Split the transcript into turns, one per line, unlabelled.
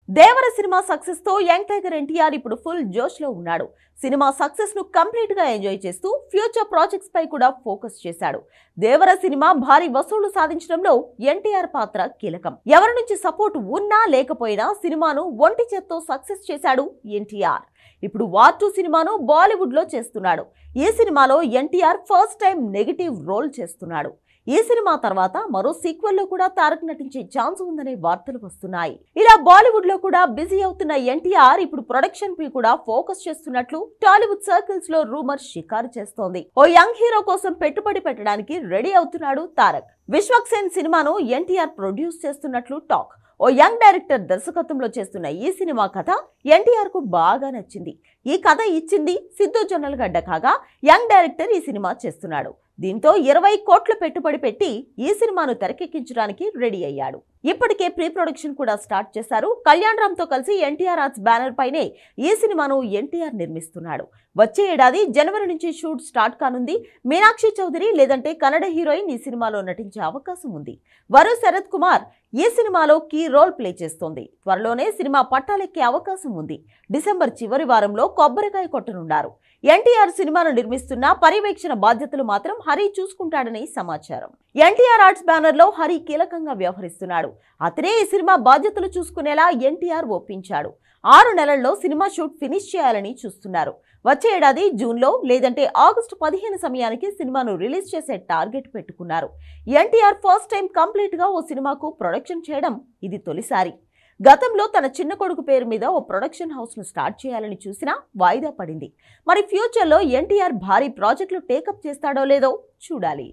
దేవర cinema success తో young tiger NTR ఇప్పుడు full జోష్ లో ఉన్నాడు. సినిమా సక్సెస్ ను కంప్లీట్ గా ఎంజాయ్ చేస్తూ ఫ్యూచర్ ప్రాజెక్ట్స్ పై కూడా ఫోకస్ చేశాడు. దేవర సినిమా భారీ వసూళ్లు సాధించడంలో ఎన్టీఆర్ పాత్ర కీలకం. ఎవరి నుంచి సపోర్ట్ ఉన్నా లేకపోయినా సినిమాను ఒంటి చేత్తో సక్సెస్ చేశాడు ఎన్టీఆర్. ఇప్పుడు వార్ 2 సినిమాను బాలీవుడ్ లో చేస్తున్నాడు. ఈ సినిమాలో NTR first time negative role చేస్తున్నాడు. ఈ సినిమా తర్వాత మరో సీక్వెల్ లో కూడా తారక్ నటించే ఛాన్స్ ఉందనే వార్తలు వస్తున్నాయి. ఇలా బాలీవుడ్ లో కూడా బిజీ అవుతున్న ఎన్టీఆర్ ఇప్పుడు ప్రొడక్షన్ పై కూడా ఫోకస్ చేస్తున్నట్లు టాలీవుడ్ సర్కిల్స్ లో రూమర్ షికారు చేస్తోంది. ఓ యంగ్ హీరో కోసం పెట్టుబడి పెట్టడానికి రెడీ అవుతున్నాడు తారక్. విశ్వక్సేన్ సినిమాను ఎన్టీఆర్ ప్రొడ్యూస్ చేస్తున్నట్లు టాక్. ఓ యంగ్ డైరెక్టర్ దర్శకత్వంలో చేస్తున్న ఈ సినిమా కథ ఎన్టీఆర్ కు బాగా నచ్చింది. ఈ కథ ఇచ్చింది సిద్ధు జొన్నలగడ్డ కాగా యంగ్ డైరెక్టర్ ఈ సినిమా చేస్తున్నాడు. దీంతో 20 కోట్ల పెట్టుబడి పెట్టి ఈ సినిమాను తెరకెక్కించడానికి రెడీ అయ్యాడు. ఇప్పటికే ప్రీ ప్రొడక్షన్ కూడా స్టార్ట్ చేశారు. కళ్యాణ్ రామ్ తో కలిసి ఎన్టీఆర్ ఆర్ట్స్ బ్యానర్ పైనే ఈ సినిమాను ఎన్టీఆర్ నిర్మిస్తున్నాడు. వచ్చే ఏడాది జనవరి నుంచి షూట్ స్టార్ట్ కానుంది. మీనాక్షి చౌదరి లేదంటే కన్నడ హీరోయిన్ ఈ సినిమాలో నటించే అవకాశం ఉంది. వరుణ్ శరత్ కుమార్ ఈ సినిమాలో కీ రోల్ ప్లే చేస్తోంది. త్వరలోనే సినిమా పట్టాలెక్కే అవకాశం ఉంది. డిసెంబర్ చివరి వారంలో కొబ్బరికాయ కొట్టనున్నారు. ఎన్టీఆర్ సినిమాను నిర్మిస్తున్న పర్యవేక్షణ బాధ్యతలు మాత్రం హరి చూసుకుంటాడని సమాచారం. ఎన్టీఆర్ ఆర్ట్స్ బ్యానర్ లో హరి కీలకంగా వ్యవహరిస్తున్నాడు. అతనే ఈ సినిమా బాధ్యతలు చూసుకునేలా ఎన్టీఆర్ ఒప్పించాడు. 6 నెలల్లో సినిమా షూట్ ఫినిష్ చేయాలని చూస్తున్నారు. వచ్చే ఏడాది జూన్లో లేదంటే ఆగస్టు 15 సమయానికి సినిమాను రిలీజ్ చేసే టార్గెట్ పెట్టుకున్నారు. ఎన్టీఆర్ ఫస్ట్ టైం కంప్లీట్ గా ఓ సినిమాకు ప్రొడక్షన్ చేయడం ఇది తొలిసారి. గతంలో తన చిన్న కొడుకు పేరు మీద ఓ ప్రొడక్షన్ హౌస్ ను స్టార్ట్ చేయాలని చూసినా వాయిదా పడింది. మరి ఫ్యూచర్ లో ఎన్టీఆర్ భారీ ప్రాజెక్టులు టేకప్ చేస్తాడో లేదో చూడాలి.